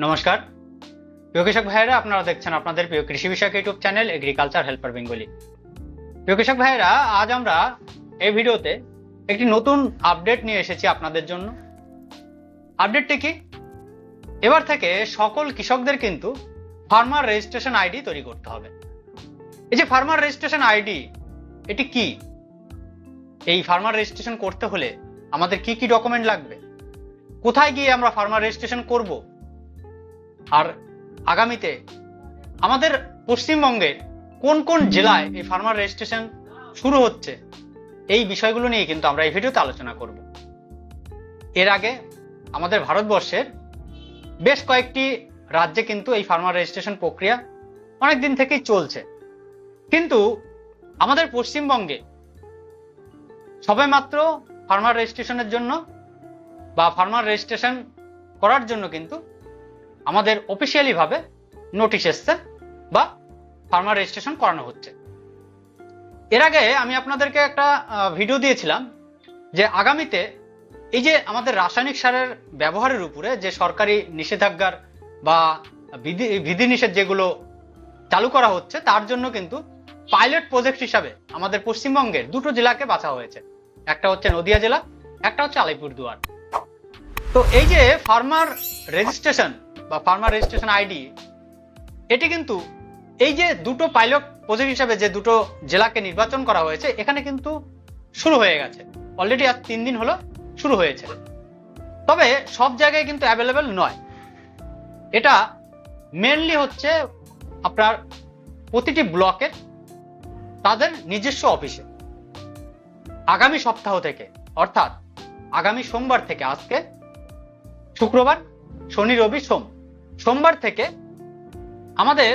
নমস্কার প্রিয় কৃষক ভাইয়েরা, আপনারা দেখছেন আপনাদের প্রিয় কৃষি বিষয়ক YouTube channel agriculture helper Bengali. প্রিয় কৃষক ভাইয়েরা, আজ আমরা এই ভিডিওতে একটি নতুন আপডেট নিয়ে এসেছি আপনাদের জন্য। আপডেটটি কি? এবার থেকে সকল কৃষকদের কিন্তু ফার্মার রেজিস্ট্রেশন আইডি তৈরি করতে হবে। এই যে ফার্মার রেজিস্ট্রেশন আইডি, এটি কি? এই ফার্মার রেজিস্ট্রেশন করতে হলে আমাদের কি কি ডকুমেন্ট লাগবে, কোথায় গিয়ে আমরা ফার্মার রেজিস্ট্রেশন করব, আর আগামীতে আমাদের পশ্চিমবঙ্গের কোন কোন জেলায় এই ফার্মার রেজিস্ট্রেশন শুরু হচ্ছে, এই বিষয়গুলো নিয়ে কিন্তু আমরা এই ভিডিওতে আলোচনা করব। এর আগে আমাদের ভারতবর্ষের বেশ কয়েকটি রাজ্যে কিন্তু এই ফার্মার রেজিস্ট্রেশন প্রক্রিয়া অনেকদিন থেকেই চলছে, কিন্তু আমাদের পশ্চিমবঙ্গে সবেমাত্র ফার্মার রেজিস্ট্রেশনের জন্য বা ফার্মার রেজিস্ট্রেশন করার জন্য কিন্তু আমাদের অফিসিয়ালি ভাবে নোটিশ এসছে বা ফার্মার রেজিস্ট্রেশন করানো হচ্ছে। এর আগে আমি আপনাদেরকে একটা ভিডিও দিয়েছিলাম যে আগামীতে এই যে আমাদের রাসায়নিক সারের ব্যবহারের উপরে যে সরকারি নিষেধাজ্ঞার বা বিধিনিষেধ যেগুলো চালু করা হচ্ছে, তার জন্য কিন্তু পাইলট প্রজেক্ট হিসাবে আমাদের পশ্চিমবঙ্গের দুটো জেলাকে বাছা হয়েছে। একটা হচ্ছে নদিয়া জেলা, একটা হচ্ছে আলিপুরদুয়ার। তো এই যে ফার্মার রেজিস্ট্রেশন বা ফার্মার রেজিস্ট্রেশন আইডি, এটি কিন্তু এই যে দুটো পাইলট প্রজেক্ট হিসাবে যে দুটো জেলাকে নির্বাচন করা হয়েছে, এখানে কিন্তু শুরু হয়ে গেছে। অলরেডি আজ 3 দিন হলো শুরু হয়েছে। তবে সব জায়গায় কিন্তু অ্যাভেলেবেল নয়। এটা মেনলি হচ্ছে আপনার প্রতিটি ব্লকের তাদের নিজস্ব অফিসে। আগামী সপ্তাহ থেকে, অর্থাৎ আগামী সোমবার থেকে, আজকে শুক্রবার, শনি, রবি, সোমবার থেকে আমাদের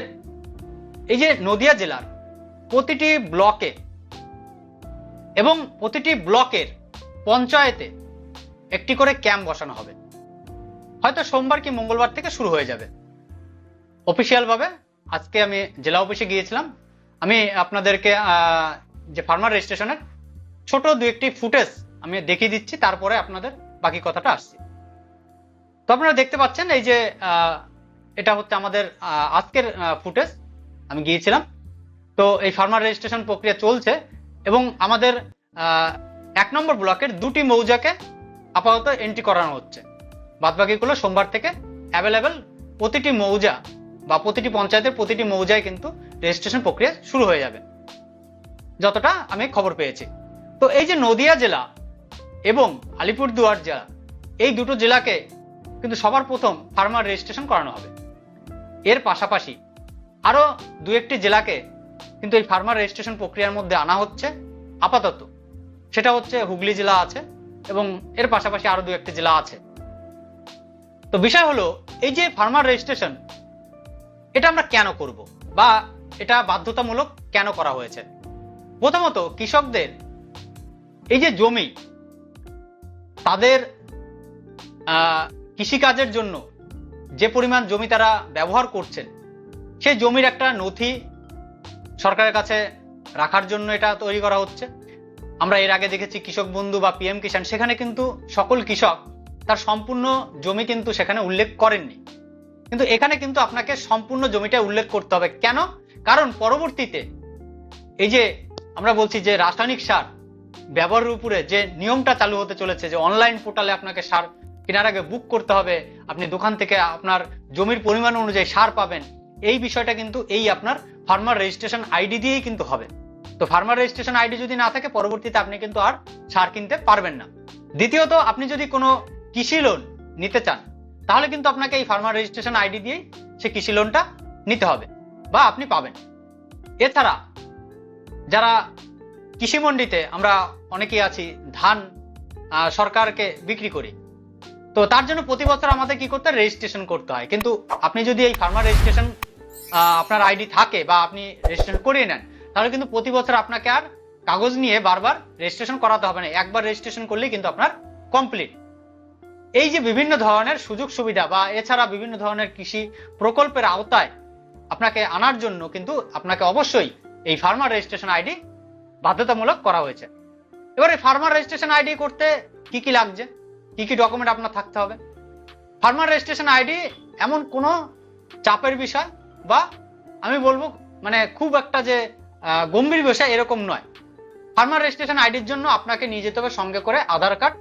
এই যে নদিয়া জেলার প্রতিটি ব্লকে এবং প্রতিটি ব্লকের পঞ্চায়েতে একটি করে ক্যাম্প বসানো হবে। হয়তো সোমবার কি মঙ্গলবার থেকে শুরু হয়ে যাবে অফিসিয়াল ভাবে। আজকে আমি জেলা অফিসে গিয়েছিলাম। আমি আপনাদেরকে যে ফার্মার রেজিস্ট্রেশনের ছোট দু একটি ফুটেজ আমি দেখিয়ে দিচ্ছি, তারপরে আপনাদের বাকি কথাটা আসছি। তো আপনারা দেখতে পাচ্ছেন এই যে এটা হচ্ছে আমাদের আজকের ফুটেজ। আমি গিয়েছিলাম, তো এই ফার্মার রেজিস্ট্রেশন প্রক্রিয়া চলছে এবং আমাদের 1 নম্বর ব্লকের 2টি মৌজাকে আপাতত এন্ট্রি করানো হচ্ছে। বাদবাকিগুলো সোমবার থেকে অ্যাভেলেবেল প্রতিটি মৌজা বা প্রতিটি পঞ্চায়েতের প্রতিটি মৌজায় কিন্তু রেজিস্ট্রেশন প্রক্রিয়া শুরু হয়ে যাবে, যতটা আমি খবর পেয়েছি। তো এই যে নদিয়া জেলা এবং আলিপুরদুয়ার জেলা, এই দুটো জেলাকে কিন্তু সবার প্রথম ফার্মার রেজিস্ট্রেশন করানো হবে। এর পাশাপাশি আরো 2-1টি জেলাকে কিন্তু এই ফার্মার রেজিস্ট্রেশন প্রক্রিয়ার মধ্যে আনা হচ্ছে আপাতত। সেটা হচ্ছে হুগলি জেলা আছে এবং এর পাশাপাশি আরো 2-1টি জেলা আছে। তো বিষয় হলো, এই যে ফার্মার রেজিস্ট্রেশন, এটা আমরা কেন করব বা এটা বাধ্যতামূলক কেন করা হয়েছে? প্রথমত, কৃষকদের এই যে জমি, তাদের কৃষিকাজের জন্য যে পরিমাণ জমি তারা ব্যবহার করছেন, সেই জমির একটা নথি সরকারের কাছে রাখার জন্য এটা তৈরি করা হচ্ছে। আমরা এর আগে দেখেছি কৃষক বন্ধু বা পিএম কিষাণ, সেখানে কিন্তু সকল কৃষক তার সম্পূর্ণ জমি কিন্তু সেখানে উল্লেখ করেননি, কিন্তু এখানে কিন্তু আপনাকে সম্পূর্ণ জমিটা উল্লেখ করতে হবে। কেন? কারণ পরবর্তীতে এই যে আমরা বলছি যে রাসায়নিক সার ব্যবহারের উপরে যে নিয়মটা চালু হতে চলেছে, যে অনলাইন পোর্টালে আপনাকে সার কেনার আগে বুক করতে হবে, আপনি দোকান থেকে আপনার জমির পরিমাণ অনুযায়ী সার পাবেন, এই বিষয়টা কিন্তু এই আপনার ফার্মার রেজিস্ট্রেশন আইডি দিয়েই কিন্তু হবে। তো ফার্মার রেজিস্ট্রেশন আইডি যদি না থাকে, পরবর্তীতে আপনি কিন্তু আর সার কিনতে পারবেন না। দ্বিতীয়ত, আপনি যদি কোনো কৃষি লোন নিতে চান, তাহলে কিন্তু আপনাকে এই ফার্মার রেজিস্ট্রেশন আইডি দিয়েই সে কৃষি লোনটা নিতে হবে বা আপনি পাবেন। এছাড়া যারা কৃষি মন্ডিতে আমরা অনেকেই আছি, ধান সরকারকে বিক্রি করি, তো তার জন্য প্রতি বছর আমাদের কি করতে হয়? রেজিস্ট্রেশন করতে হয়। কিন্তু আপনি যদি এই ফার্মার রেজিস্ট্রেশন আপনার আইডি থাকে বা আপনি রেজিস্ট্রেশন করিয়ে নেন, তাহলে কিন্তু প্রতি বছর আপনাকে আর কাগজ নিয়ে বারবার রেজিস্ট্রেশন করাতে হবে না। একবার রেজিস্ট্রেশন করলেই কিন্তু আপনার কমপ্লিট। এই যে বিভিন্ন ধরনের সুযোগ সুবিধা বা এছাড়া বিভিন্ন ধরনের কৃষি প্রকল্পের আওতায় আপনাকে আনার জন্য কিন্তু আপনাকে অবশ্যই এই ফার্মার রেজিস্ট্রেশন আইডি বাধ্যতামূলক করা হয়েছে। এবার এই ফার্মার রেজিস্ট্রেশন আইডি করতে কি কি লাগছে, কি কি ডকুমেন্ট আপনার থাকতে হবে? ফার্মার রেজিস্ট্রেশন আইডি এমন কোনো চাপের বিষয় বা আমি বলবো মানে খুব একটা যে গম্ভীর বিষয় এরকম নয়। ফার্মার রেজিস্ট্রেশন আইডির জন্য আপনাকে নিয়ে যেতে হবে সঙ্গে করে আধার কার্ড,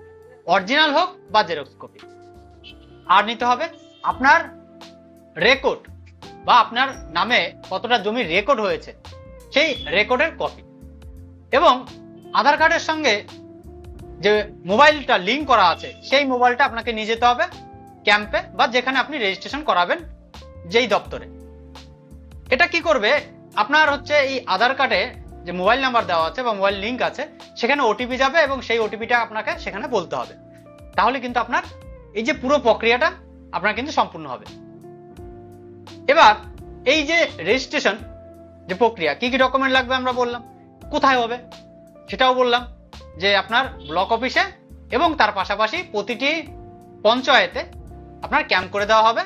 অরিজিনাল হোক বা জেরক্স কপি, আর নিতে হবে আপনার রেকর্ড বা আপনার নামে কতটা জমি রেকর্ড হয়েছে সেই রেকর্ডের কপি, এবং আধার কার্ডের সঙ্গে যে মোবাইলটা লিঙ্ক করা আছে সেই মোবাইলটা আপনাকে নিয়ে যেতে হবে ক্যাম্পে বা যেখানে আপনি রেজিস্ট্রেশন করাবেন যেই দপ্তরে। এটা কি করবে, আপনার হচ্ছে এই আধার কার্ডে যে মোবাইল নাম্বার দেওয়া আছে বা মোবাইল লিঙ্ক আছে সেখানে ওটিপি যাবে এবং সেই ওটিপিটা আপনাকে সেখানে বলতে হবে। তাহলে কিন্তু আপনার এই যে পুরো প্রক্রিয়াটা আপনার কিন্তু সম্পূর্ণ হবে। এবার এই যে রেজিস্ট্রেশন যে প্রক্রিয়া, কি কি ডকুমেন্ট লাগবে আমরা বললাম, কোথায় হবে সেটাও বললাম, যে আপনার ব্লক অফিসে এবং তার পাশাপাশি প্রতিটি পঞ্চায়েতে আপনার ক্যাম্প করে দেওয়া হবে,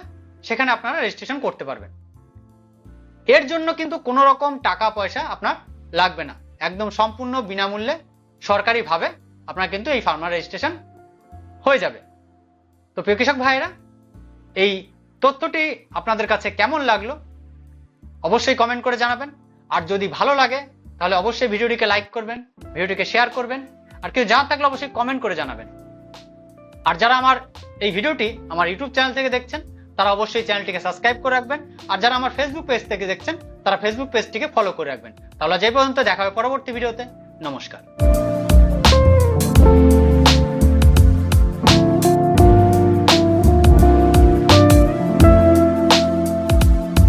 সেখানে আপনারা রেজিস্ট্রেশন করতে পারবেন। এর জন্য কিন্তু কোনো রকম টাকা পয়সা আপনার লাগবে না, একদম সম্পূর্ণ বিনামূল্যে সরকারিভাবে আপনার কিন্তু এই ফার্মার রেজিস্ট্রেশন হয়ে যাবে। তো প্রিয় কৃষক ভাইয়েরা, এই তথ্যটি আপনাদের কাছে কেমন লাগলো অবশ্যই কমেন্ট করে জানাবেন। আর যদি ভালো লাগে তাহলে অবশ্যই ভিডিওটিকে লাইক করবেন, ভিডিওটিকে শেয়ার করবেন, আর কেউ জানার থাকলে অবশ্যই কমেন্ট করে জানাবেন। আর যারা আমার এই ভিডিওটি আমার ইউটিউব চ্যানেল থেকে দেখছেন তারা অবশ্যই চ্যানেলটিকে সাবস্ক্রাইব করে রাখবেন, আর যারা আমার ফেসবুক পেজ থেকে দেখছেন তারা ফেসবুক পেজটিকে ফলো করে রাখবেন। তাহলে যে পর্যন্ত দেখা হবে পরবর্তী ভিডিওতে, নমস্কার।